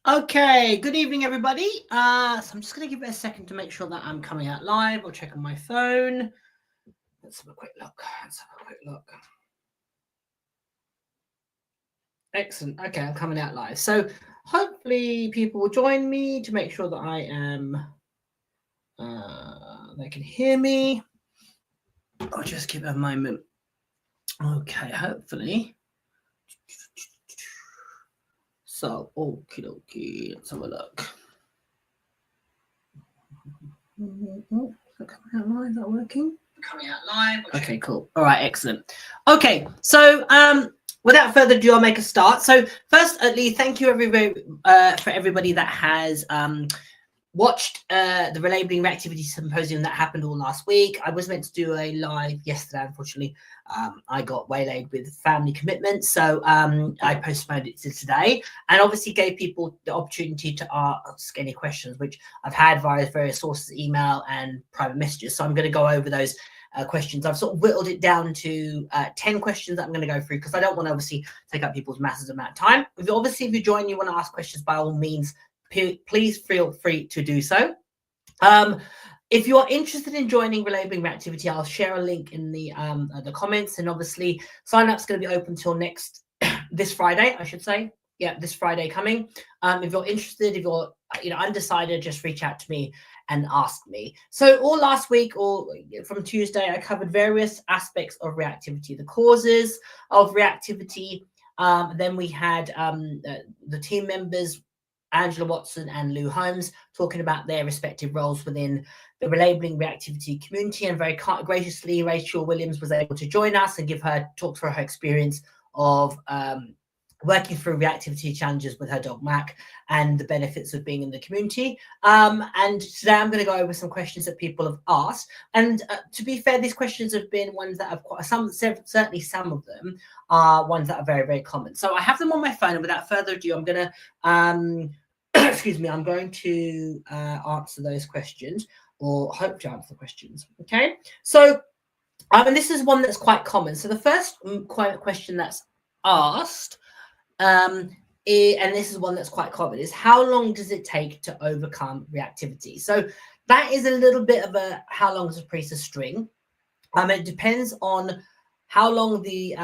Okay, good evening, everybody. So I'm just going to give it a second to make sure that I'm coming out live. I'll check on my phone. Let's have a quick look. Excellent. Okay, I'm coming out live. So hopefully people will join me to make sure that I am, they can hear me. I'll just give it a moment. Okay, hopefully. So, okie dokie, let's have a look. Is that working? Coming out live. Okay, cool. All right, excellent. Okay, so without further ado, I'll make a start. So firstly, thank you for everybody that has watched the Relabeling Reactivity Symposium that happened all last week. I was meant to do a live yesterday. Unfortunately, I got waylaid with family commitments, so I postponed it to today, and obviously gave people the opportunity to ask any questions, which I've had via various sources, email and private messages. So I'm going to go over those questions. I've sort of whittled it down to 10 questions that I'm going to go through because I don't want to obviously take up people's massive amount of time. If you join, you want to ask questions, by all means, please feel free to do so. If you are interested in joining Relabeling Reactivity, I'll share a link in the comments, and obviously sign up's going to be open till this Friday, I should say. Yeah, this Friday coming. If you're interested, if you're undecided, just reach out to me and ask me. So all last week, or from Tuesday, I covered various aspects of reactivity, the causes of reactivity. Then we had the team members, Angela Watson and Lou Holmes, talking about their respective roles within the Relabeling Reactivity community, and very graciously Rachel Williams was able to join us and talk through her experience of working through reactivity challenges with her dog Mac and the benefits of being in the community. And today I'm going to go over some questions that people have asked, and to be fair, these questions have been ones that have certainly some of them are ones that are very, very common. So I have them on my phone, and without further ado, I'm going to excuse me, I'm going to answer those questions, or hope to answer the questions. Okay, so and this is one that's quite common. So the first question that's asked, and this is one that's quite common, is how long does it take to overcome reactivity? So that is a little bit of a how long is a piece of string. It depends on how long the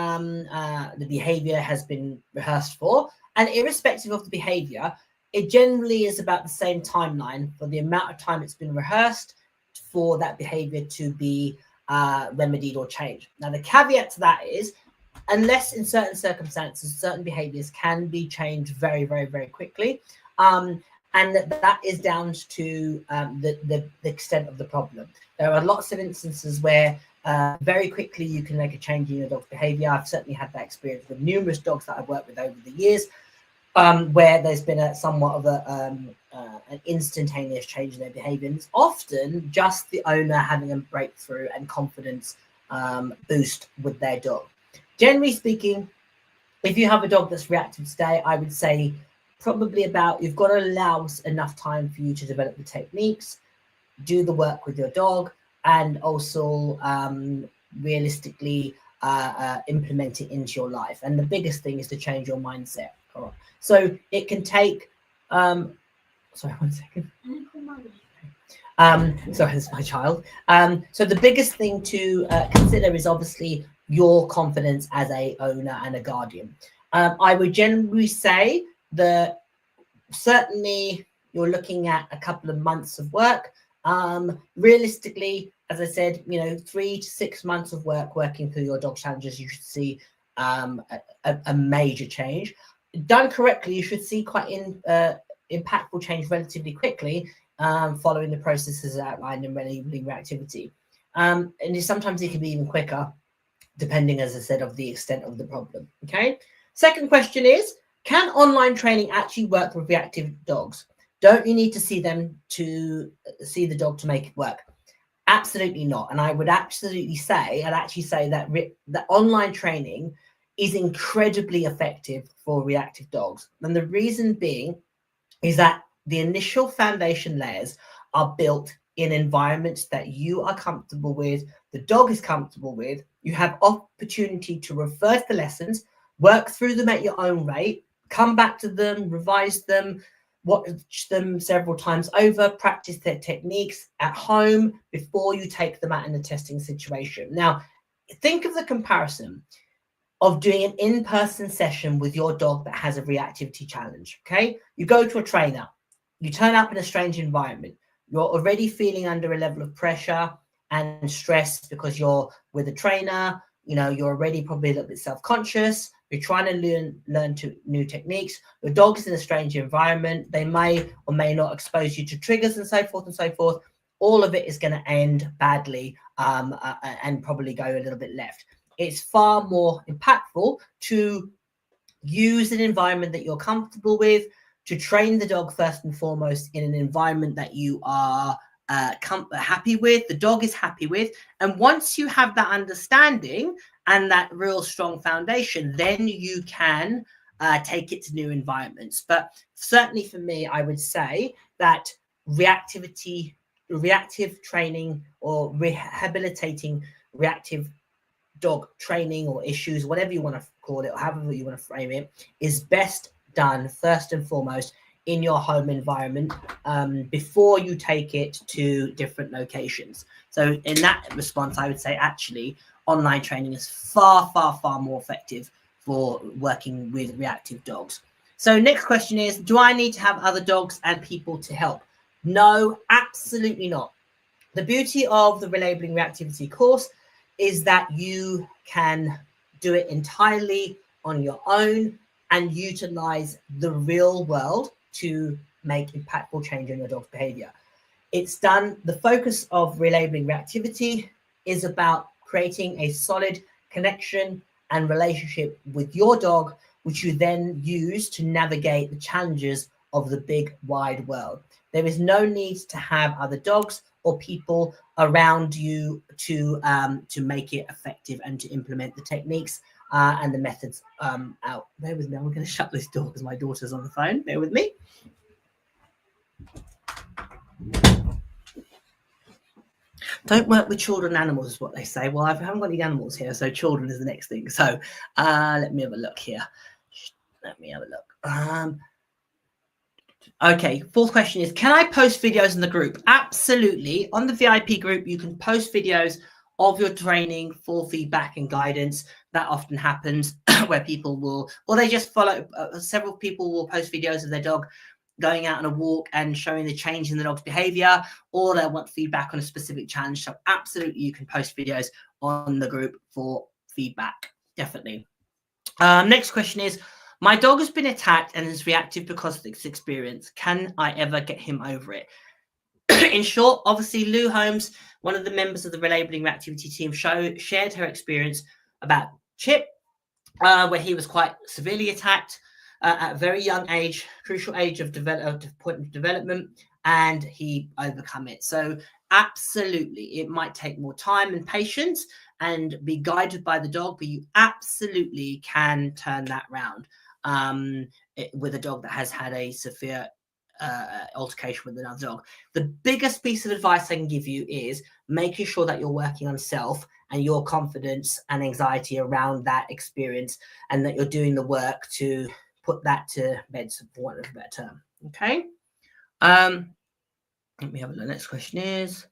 behavior has been rehearsed for, and irrespective of the behavior, it generally is about the same timeline for the amount of time it's been rehearsed for that behavior to be remedied or changed. Now, the caveat to that is, unless in certain circumstances, certain behaviors can be changed very, very, very quickly. And that is down to the extent of the problem. There are lots of instances where very quickly you can make a change in your dog's behavior. I've certainly had that experience with numerous dogs that I've worked with over the years, where there's been somewhat of an instantaneous change in their behavior. And it's often just the owner having a breakthrough and confidence boost with their dog. Generally speaking, if you have a dog that's reactive today, I would say probably you've got to allow enough time for you to develop the techniques, do the work with your dog, and also realistically implement it into your life. And the biggest thing is to change your mindset. All right. So it can take, sorry, 1 second. Sorry, this is my child. So the biggest thing to consider is obviously your confidence as a owner and a guardian. I would generally say that certainly you're looking at a couple of months of work. Realistically, as I said, 3 to 6 months of working through your dog challenges, you should see a major change. Done correctly, you should see quite impactful change relatively quickly, following the processes outlined in Relabeling Reactivity. And sometimes it can be even quicker, depending, as I said, of the extent of the problem. Okay. Second question is, can online training actually work with reactive dogs? Don't you need to see the dog to make it work? Absolutely not. And I would actually say that online training is incredibly effective for reactive dogs. And the reason being is that the initial foundation layers are built in environments that you are comfortable with, the dog is comfortable with. You have opportunity to refer to the lessons, work through them at your own rate, come back to them, revise them, watch them several times over, practice their techniques at home before you take them out in a testing situation. Now, think of the comparison of doing an in-person session with your dog that has a reactivity challenge, okay? You go to a trainer, you turn up in a strange environment, you're already feeling under a level of pressure and stress because you're with a trainer, you know, you're already probably a little bit self-conscious, you're trying to learn new techniques, your dog's in a strange environment, they may or may not expose you to triggers and so forth and so forth. All of it is going to end badly and probably go a little bit left. It's far more impactful to use an environment that you're comfortable with, to train the dog first and foremost in an environment that you are happy with, the dog is happy with. And once you have that understanding and that real strong foundation, then you can take it to new environments. But certainly for me, I would say that reactive training or rehabilitating reactive dog training or issues, whatever you want to call it, or however you want to frame it, is best done first and foremost in your home environment before you take it to different locations. So in that response, I would say actually online training is far, far, far more effective for working with reactive dogs. So next question is, do I need to have other dogs and people to help? No, absolutely not. The beauty of the Relabeling Reactivity course is that you can do it entirely on your own and utilize the real world to make impactful change in your dog's behavior. It's done, the focus of Relabeling Reactivity is about creating a solid connection and relationship with your dog, which you then use to navigate the challenges of the big wide world. There is no need to have other dogs or people around you to make it effective and to implement the techniques and the methods out. Bear with me, I'm going to shut this door because my daughter's on the phone. Bear with me. Don't work with children and animals is what they say. Well, I haven't got any animals here, so children is the next thing. So let me have a look here. Let me have a look. Okay, fourth question is, can I post videos in the group? Absolutely. On the VIP group, you can post videos of your training for feedback and guidance. That often happens where people will, or they just follow, several people will post videos of their dog going out on a walk and showing the change in the dog's behavior, or they want feedback on a specific challenge. So absolutely, you can post videos on the group for feedback. Definitely. Next question is, my dog has been attacked and is reactive because of this experience. Can I ever get him over it? In short, obviously, Lou Holmes, one of the members of the Relabeling Reactivity team, shared her experience about Chip, where he was quite severely attacked at a very young age, crucial age of point of development, and he overcome it. So absolutely, it might take more time and patience and be guided by the dog, but you absolutely can turn that round with a dog that has had a severe altercation with another dog. The biggest piece of advice I can give you is making sure that you're working on self and your confidence and anxiety around that experience, and that you're doing the work to put that to bed, for want of a better term. Okay. Let me have a look. Next question is,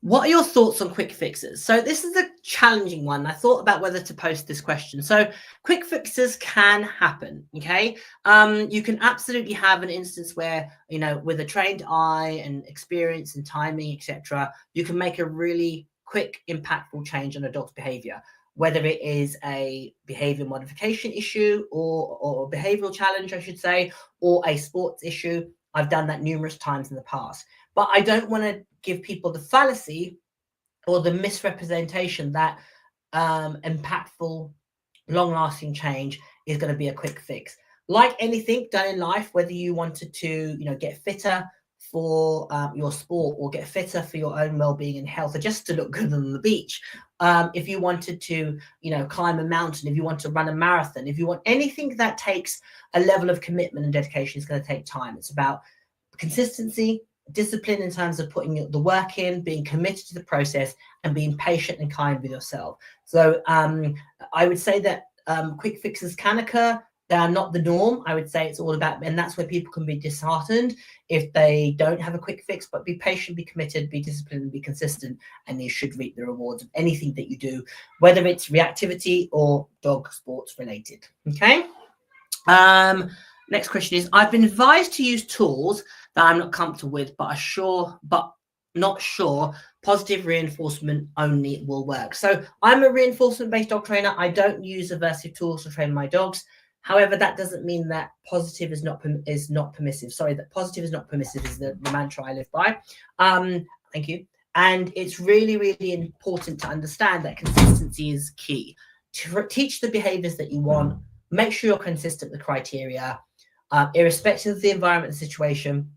what are your thoughts on quick fixes? So this is a challenging one. I thought about whether to post this question. So quick fixes can happen, okay? You can absolutely have an instance where, you know, with a trained eye and experience and timing, etc., you can make a really quick, impactful change on a dog's behavior, whether it is a behavior modification issue or a behavioral challenge, I should say, or a sports issue. I've done that numerous times in the past. But I don't want to give people the fallacy or the misrepresentation that impactful, long-lasting change is going to be a quick fix. Like anything done in life, whether you wanted to, you know, get fitter for your sport or get fitter for your own well-being and health, or just to look good on the beach, if you wanted to, you know, climb a mountain, if you want to run a marathon, if you want anything that takes a level of commitment and dedication, is going to take time. It's about consistency, discipline in terms of putting the work in, being committed to the process, and being patient and kind with yourself. So I would say that quick fixes can occur, they are not the norm. I would say it's all about, and that's where people can be disheartened if they don't have a quick fix. But be patient, be committed, be disciplined, be consistent, and you should reap the rewards of anything that you do, whether it's reactivity or dog sports related. Okay. Next question is, I've been advised to use tools that I'm not comfortable with, but not sure positive reinforcement only will work. So I'm a reinforcement-based dog trainer. I don't use aversive tools to train my dogs. However, that doesn't mean that positive is not permissive. Sorry, that positive is not permissive is the mantra I live by. Thank you. And it's really, really important to understand that consistency is key. To teach the behaviors that you want, make sure you're consistent with criteria, irrespective of the environment and situation,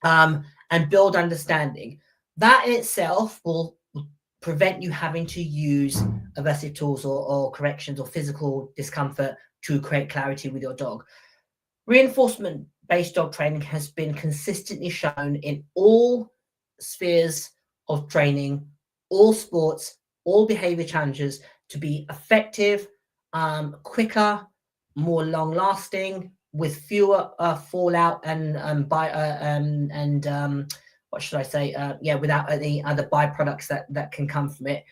and build understanding. That in itself will prevent you having to use aversive tools or corrections or physical discomfort to create clarity with your dog. Reinforcement-based dog training has been consistently shown in all spheres of training, all sports, all behavior challenges to be effective, quicker, more long-lasting, with fewer fallout and what should I say? Without any other byproducts that can come from it.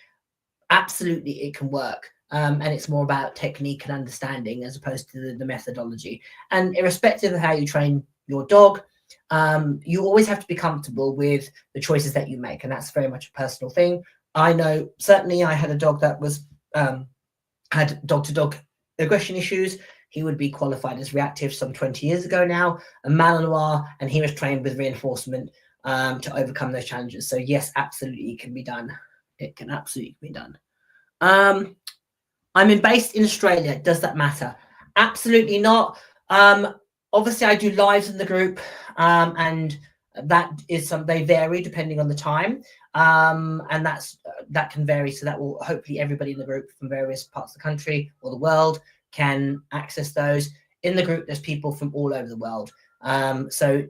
Absolutely, it can work. And it's more about technique and understanding as opposed to the methodology. And irrespective of how you train your dog, you always have to be comfortable with the choices that you make. And that's very much a personal thing. I know, certainly I had a dog that was had dog-to-dog aggression issues. He would be qualified as reactive some 20 years ago now, a Malinois, and he was trained with reinforcement to overcome those challenges. So yes, absolutely, it can be done. It can absolutely be done. I'm based in Australia. Does that matter? Absolutely not. Obviously, I do lives in the group, and that is they vary depending on the time, and that can vary. So that will hopefully everybody in the group from various parts of the country or the world can access those. In the group, there's people from all over the world. So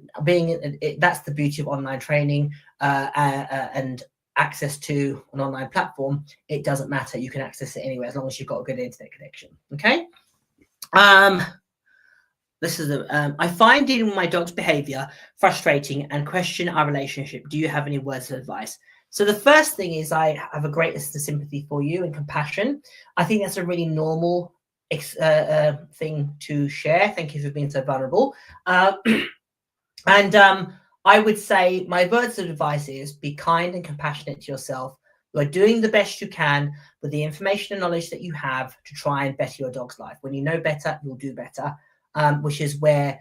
that's the beauty of online training and access to an online platform. It doesn't matter. You can access it anywhere as long as you've got a good internet connection. Okay. This is I find dealing with my dog's behavior frustrating and question our relationship. Do you have any words of advice? So the first thing is I have a great sympathy for you and compassion. I think that's a really normal thing to share. Thank you for being so vulnerable. I would say my words of advice is be kind and compassionate to yourself. You are doing the best you can with the information and knowledge that you have to try and better your dog's life. When you know better, you'll do better, which is where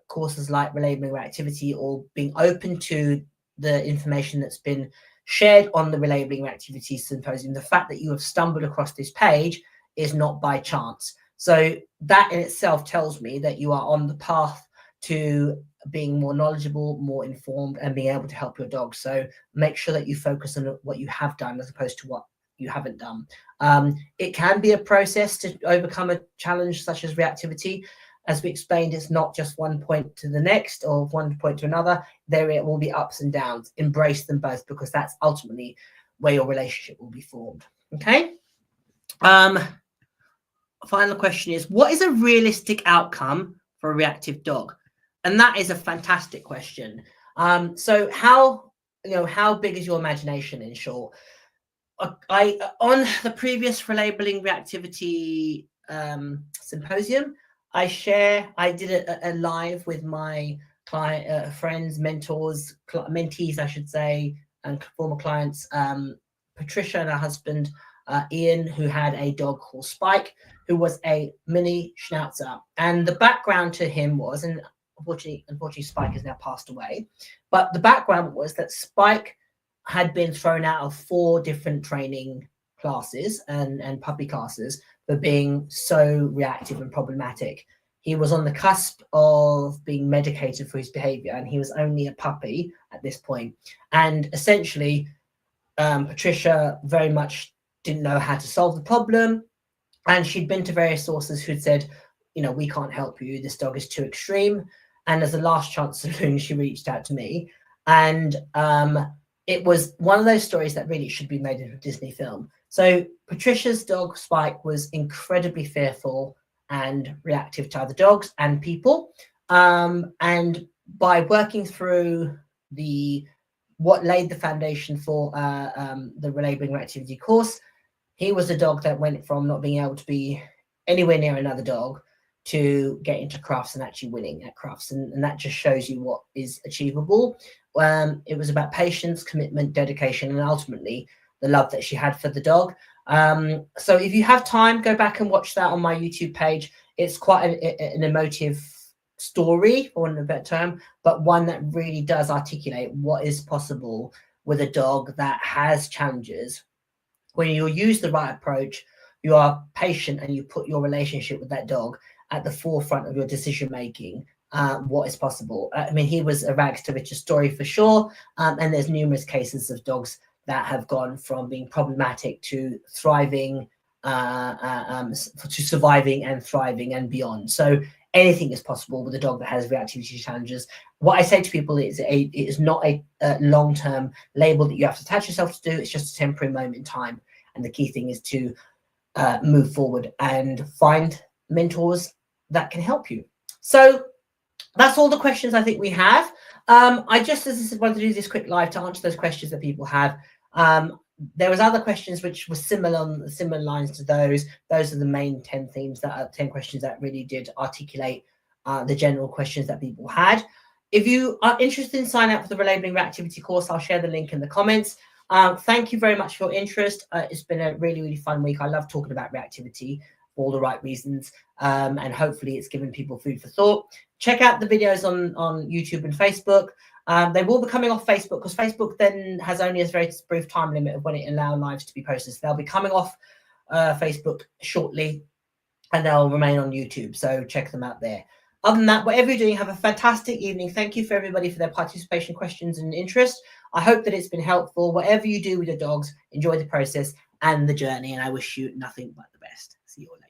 courses like Relabeling Reactivity or being open to the information that's been shared on the Relabeling Reactivity Symposium, the fact that you have stumbled across this page is not by chance. So that in itself tells me that you are on the path to being more knowledgeable, more informed, and being able to help your dog. So make sure that you focus on what you have done as opposed to what you haven't done. It can be a process to overcome a challenge such as reactivity. As we explained, it's not just one point to the next or one point to another. There will be ups and downs. Embrace them both because that's ultimately where your relationship will be formed. Okay. Final question is, what is a realistic outcome for a reactive dog? And that is a fantastic question. So how big is your imagination, in short? On the previous Relabeling Reactivity Symposium, I did a live with my client, friends, mentors, mentees, I should say, and former clients, Patricia and her husband, Ian, who had a dog called Spike, who was a mini Schnauzer. And the background to him was, and unfortunately Spike has now passed away, but the background was that Spike had been thrown out of 4 different training classes and puppy classes for being so reactive and problematic. He was on the cusp of being medicated for his behavior, and he was only a puppy at this point. And essentially, Patricia very much didn't know how to solve the problem. And she'd been to various sources who'd said, we can't help you. This dog is too extreme. And as a last chance saloon, she reached out to me. And it was one of those stories that really should be made into a Disney film. So Patricia's dog, Spike, was incredibly fearful and reactive to other dogs and people. And by working through what laid the foundation for the Relabelling Reactivity course, he was a dog that went from not being able to be anywhere near another dog to get into crafts and actually winning at crafts. And that just shows you what is achievable. It was about patience, commitment, dedication, and ultimately the love that she had for the dog. So if you have time, go back and watch that on my YouTube page. It's quite an emotive story, for want of a better term, but one that really does articulate what is possible with a dog that has challenges. When you use the right approach, you are patient and you put your relationship with that dog at the forefront of your decision making. What is possible. I mean, he was a rags to riches story for sure, and there's numerous cases of dogs that have gone from being problematic to thriving, to surviving and thriving and beyond. So anything is possible with a dog that has reactivity challenges. What I say to people is it is not a long-term label that you have to attach yourself to do. It's just a temporary moment in time. And the key thing is to move forward and find mentors that can help you. So that's all the questions I think we have. I just, as I said, wanted to do this quick live to answer those questions that people have. There was other questions which were similar lines to those. Those are the main 10 themes, that are 10 questions that really did articulate the general questions that people had. If you are interested in signing up for the Relabelling Reactivity course, I'll share the link in the comments. Thank you very much for your interest. It's been a really, really fun week. I love talking about reactivity for all the right reasons, and hopefully it's given people food for thought. Check out the videos on YouTube and Facebook. They will be coming off Facebook because Facebook then has only a very brief time limit of when it allows lives to be posted. So they'll be coming off Facebook shortly and they'll remain on YouTube. So check them out there. Other than that, whatever you're doing, have a fantastic evening. Thank you for everybody for their participation, questions and interest. I hope that it's been helpful. Whatever you do with your dogs, enjoy the process and the journey. And I wish you nothing but the best. See you all later.